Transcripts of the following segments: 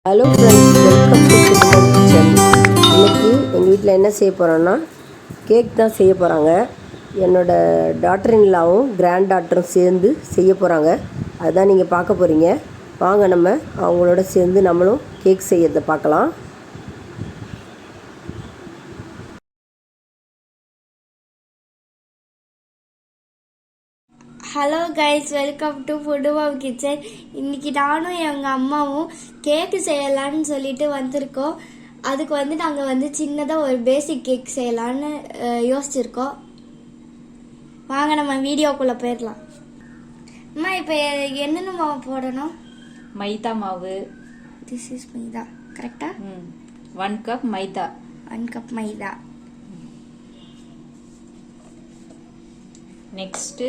Hello friends, welcome to food kitchen. இன்றைக்கி எங்கள் வீட்டில் என்ன செய்ய போகிறோன்னா கேக் தான் செய்ய போகிறாங்க. என்னோடய டாட்டர் இன்லாவும் கிராண்ட் டாட்டரும் சேர்ந்து செய்ய போகிறாங்க. அதுதான் நீங்கள் பார்க்க போகிறீங்க. வாங்க நம்ம அவங்களோட சேர்ந்து நம்மளும் கேக் செய்யறதை பார்க்கலாம். Hello guys, welcome to food kitchen. இன்னைக்கு நானும் எங்கள் அம்மாவும் கேக்கு செய்யலான்னு சொல்லிட்டு வந்திருக்கோம். அதுக்கு நாங்கள் சின்னதாக ஒரு பேசிக் கேக் செய்யலான்னு யோசிச்சிருக்கோம். வாங்க நம்ம வீடியோக்குள்ளே போயிடலாம். அம்மா, இப்போ என்னென்ன மாவு போடணும்? மைதா மாவு. திஸ் இஸ் மைதா, கரெக்டா? 1 cup maida. 1 cup maida. Next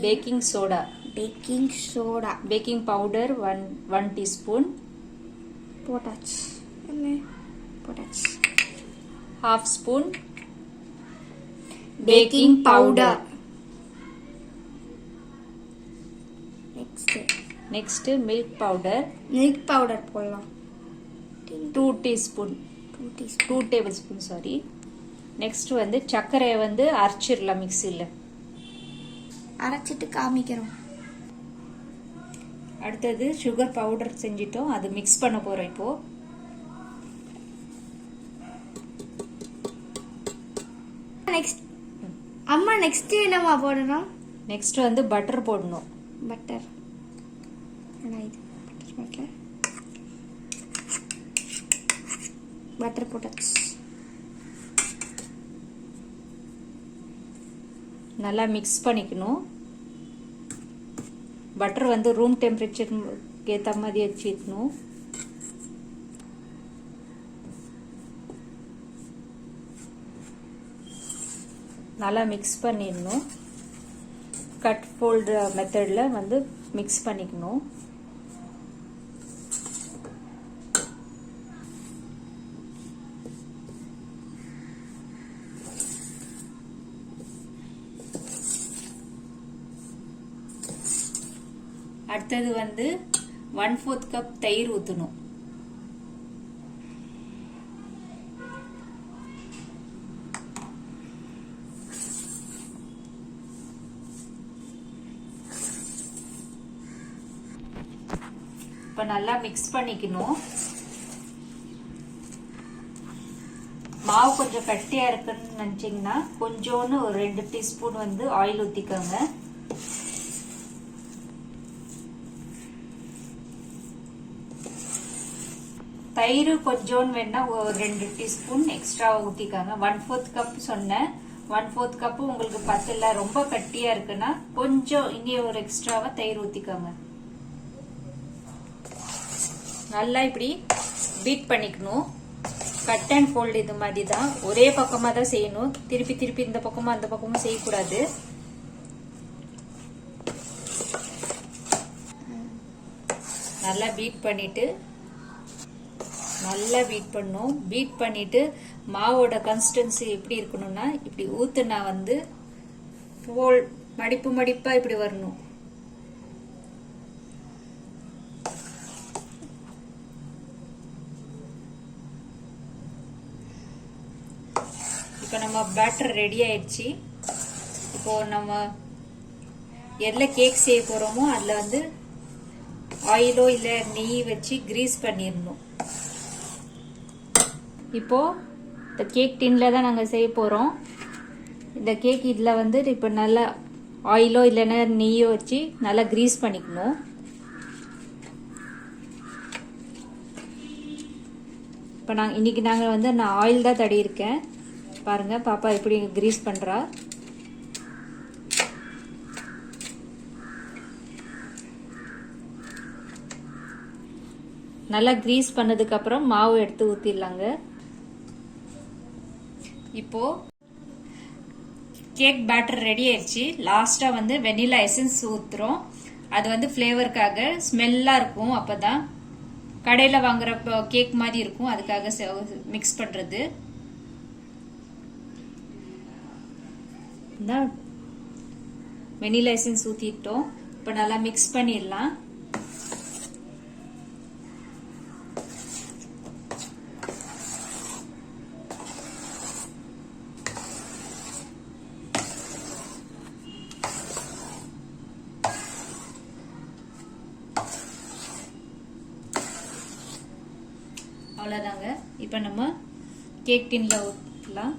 baking soda. Baking powder 1 teaspoon. போட்டாச்சு. Half spoon baking powder. Next milk powder போடலாம். 2 teaspoon. 2 tablespoon sorry. Next சர்க்கரையை அரைச்சிடலாம். மிக்சியில் அரைச்சிட்டு காமிக்கிறோம். அடுத்தது சுகர் பவுடர் செஞ்சிட்டோம், அது மிக்ஸ் பண்ண போறோம் இப்போ. அம்மா, நெக்ஸ்ட் என்னமா போடணும்? நெக்ஸ்ட் பட்டர் போடணும். பட்டர் போட்டாச்சு. நல்லா மிக்ஸ் பண்ணிக்கணும். பட்டர் ரூம் டெம்பரேச்சருக்கு ஏற்ற மாதிரி வச்சுக்கணும். நல்லா மிக்ஸ் பண்ணிடணும். கட் ஃபோல்டு மெத்தடில் மிக்ஸ் பண்ணிக்கணும். அடுத்தது 1/4 கப் தயிர் ஊற்றணும். இப்போ நல்லா மிக்ஸ் பண்ணிக்கணும். மாவு கொஞ்சம் கட்டியா இருக்குன்னு நினைச்சீங்கன்னா கொஞ்சோன்னு ஒரு 2 டீஸ்பூன் ஆயில் ஊற்றிக்கோங்க. தயிர் கொஞ்சோன்னு வேணா ஒரு 2 டீஸ்பூன் எக்ஸ்ட்ரா ஊற்றிக்காங்க. 1/4 கப் சொன்னேன். 1/4 கப்பு உங்களுக்கு பத்தல, ரொம்ப கட்டியா இருக்குன்னா கொஞ்சம் இனி ஒரு எக்ஸ்ட்ராவா தயிர் ஊற்றிக்காங்க. நல்லா இப்படி பீட் பண்ணிக்கணும். கட் அண்ட் ஃபோல்டு இது மாதிரி தான், ஒரே பக்கமா தான் செய்யணும். திருப்பி திருப்பி இந்த பக்கமும் அந்த பக்கமும் செய்யக்கூடாது. நல்லா பீட் பண்ணிட்டு நல்லா பீட் பண்ணும். பீட் பண்ணிட்டு மாவோட கன்சிஸ்டன்சி எப்படி இருக்கணும்னா இப்படி ஊத்துனா மடிப்பு மடிப்பா இப்படி வரணும். இப்போ நம்ம பேட்டர் ரெடி ஆயிடுச்சு. இப்போ நம்ம எதுல கேக் செய்ய போறோமோ அதுல ஆயிலோ இல்ல நெய் வச்சு கிரீஸ் பண்ணிடணும். இப்போ இந்த கேக் டின்ல தான் நாங்கள் செய்ய போகிறோம். இந்த கேக் இதில் இப்போ நல்லா ஆயிலோ இல்லைன்னா நெய்யோ வச்சு நல்லா கிரீஸ் பண்ணிக்கணும். இப்போ இன்னைக்கு நாங்கள் நான் ஆயில் தான் தடி இருக்கேன். பாருங்க பாப்பா எப்படி கிரீஸ் பண்ணுறா. நல்லா கிரீஸ் பண்ணதுக்கு அப்புறம் மாவு எடுத்து ஊற்றிடலாங்க. இப்போ கேக் பேட்டர் ரெடி ஆயிடுச்சு. லாஸ்டா வெனிலா எசன்ஸ் ஊத்துறோம். அது ஃபிளேவருக்காக, ஸ்மெல்லா இருக்கும். அப்பதான் கடையில வாங்குற கேக் மாதிரி இருக்கும். அதுக்காக மிக்ஸ் பண்றது. வெனிலா எசன்ஸ் ஊத்திட்டோம். இப்போ நல்லா மிக்ஸ் பண்ணிடலாம். அவ்வளோதாங்க. இப்போ நம்ம கேக் டின்ல ஊற்றலாம்.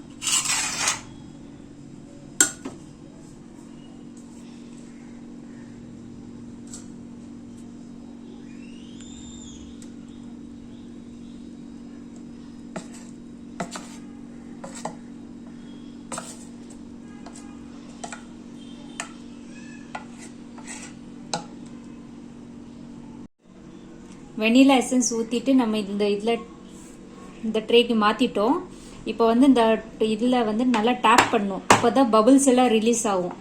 வெனிலா எசன்ஸ் ஊற்றிட்டு நம்ம இந்த ட்ரேக்கு மாற்றிட்டோம். இப்போ வந்து இந்த இதில் வந்து நல்லா டேப் பண்ணும். அப்போ தான் பபிள்ஸ் எல்லாம் ரிலீஸ் ஆகும்.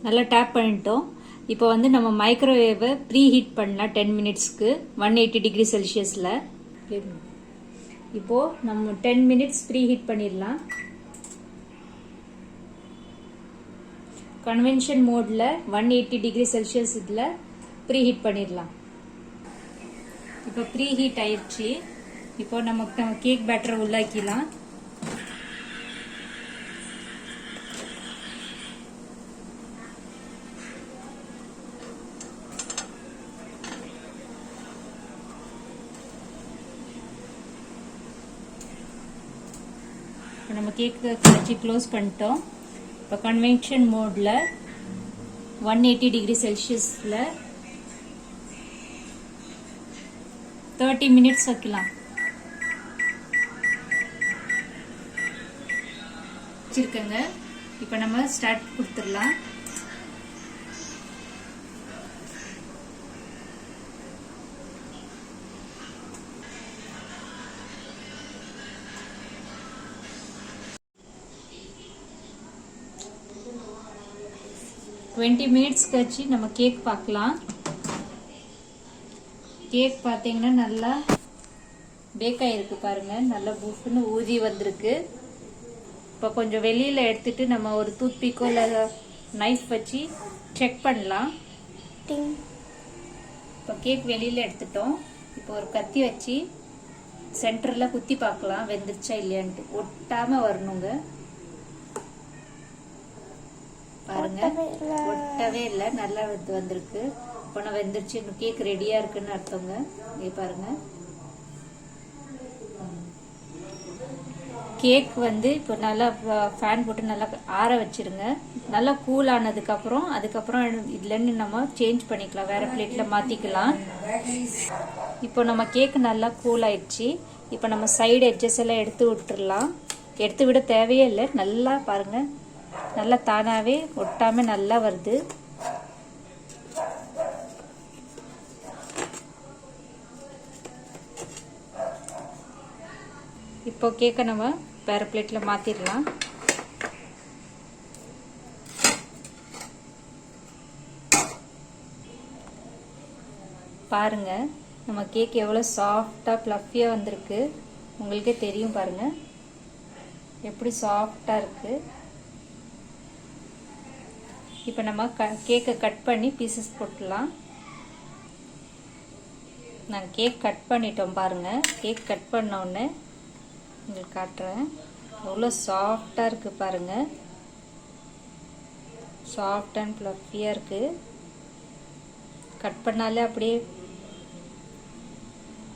நல்லா டேப் பண்ணிட்டோம். இப்போ வந்து நம்ம மைக்ரோவேவை ப்ரீ ஹீட் பண்ணலாம் 10 மினிட்ஸ்க்கு 180 டிகிரி செல்சியஸில். இப்போ நம்ம 10 மினிட்ஸ் ப்ரீ ஹீட் பண்ணிடலாம். கன்வென்ஷன் மோட்ல 180 டிகிரி செல்சியஸ் இதில் ப்ரீ ஹீட் பண்ணிடலாம். இப்போ ப்ரீ ஹீட் ஆயிடுச்சு. இப்போ நம்ம கேக் பேட்டரை உள்ளாக்கிடலாம். நம்ம கேக்கு வச்சு க்ளோஸ் பண்ணிட்டோம். இப்போ கன்வென்ஷன் மோட்ல 180 டிகிரி செல்சியஸில் 30 மினிட்ஸ் வைக்கலாம். வச்சிருக்கங்க. இப்போ நம்ம ஸ்டார்ட் கொடுத்துடலாம். டுவெண்ட்டி மினிட்ஸ் கழிச்சு நம்ம கேக் பார்க்கலாம். கேக் பார்த்தீங்கன்னா நல்லா பேக் ஆகிருக்கு பாருங்க. நல்லா புஃப்னு ஊதி வந்திருக்கு. இப்போ கொஞ்சம் வெளியில் எடுத்துட்டு நம்ம ஒரு டூத் பிக்கோ இல்லை நைஃப் வச்சு செக் பண்ணலாம். இப்போ கேக் வெளியில் எடுத்துட்டோம். இப்போ ஒரு கத்தி வச்சு சென்டரில் குத்தி பார்க்கலாம் வெந்துருச்சா இல்லையான்ட்டு. ஒட்டாமல் வரணுங்க. பாருங்க, ஒட்டவே இல்லை, நல்லா வந்திருக்கு. இப்போ நான் வெந்துருச்சு, கேக் ரெடியா இருக்குன்னு அர்த்தங்க. இங்கே பாருங்க, கேக் வந்து இப்போ நல்லா ஃபேன் போட்டு நல்லா ஆற வச்சிருங்க. நல்லா கூல் ஆனதுக்கப்புறம் இதுலேருந்து நம்ம சேஞ்ச் பண்ணிக்கலாம், வேற பிளேட்ல மாத்திக்கலாம். இப்போ நம்ம கேக் நல்லா கூல் ஆயிடுச்சு. இப்போ நம்ம சைடு எட்ஜஸ் எல்லாம் எடுத்து விட்டுறலாம். எடுத்து விட தேவையே இல்லை. நல்லா பாருங்க, நல்லா தானாவே ஒட்டாம நல்லா வருது. இப்போ கேக்க நம்ம வேற பிளேட்ல மாத்திடலாம். பாருங்க நம்ம கேக் எவ்வளவு சாஃப்டா ஃப்ளஃபியா வந்திருக்கு. உங்களுக்கே தெரியும் பாருங்க எப்படி சாஃப்டா இருக்கு. இப்போ நம்ம கேக்கை கட் பண்ணி பீசஸ் போட்டுடலாம். நான் கேக் கட் பண்ணிட்டோம் பாருங்க. கேக் கட் பண்ண உடனே உங்களுக்கு காட்டுறேன். எவ்வளோ சாஃப்டாக இருக்கு பாருங்க. சாஃப்ட் அண்ட் ஃப்ளஃபியாக இருக்கு. கட் பண்ணாலே அப்படியே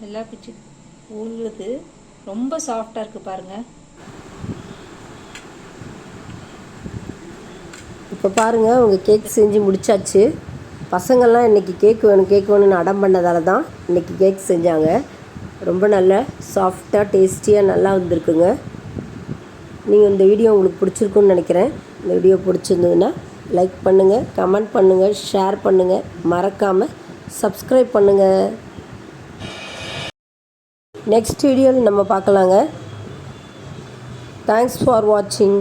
எல்லாம் பிச்சு ஊழுது. ரொம்ப சாஃப்டாக இருக்கு பாருங்க. இப்போ பாருங்கள், உங்கள் கேக் செஞ்சு முடிச்சாச்சு. பசங்கள்லாம் இன்றைக்கி கேக் வேணும்னு அடம் பண்ணதால தான் இன்றைக்கி கேக் செஞ்சாங்க. ரொம்ப நல்லா சாஃப்டாக டேஸ்டியாக நல்லா வந்திருக்குங்க. நீங்கள் இந்த வீடியோ உங்களுக்கு பிடிச்சிருக்குன்னு நினைக்கிறேன். இந்த வீடியோ பிடிச்சிருந்ததுன்னா லைக் பண்ணுங்கள், கமெண்ட் பண்ணுங்கள், ஷேர் பண்ணுங்கள், மறக்காமல் சப்ஸ்கிரைப் பண்ணுங்கள். நெக்ஸ்ட் வீடியோவில் நம்ம பார்க்கலாங்க. தேங்க்ஸ் ஃபார் வாட்சிங்.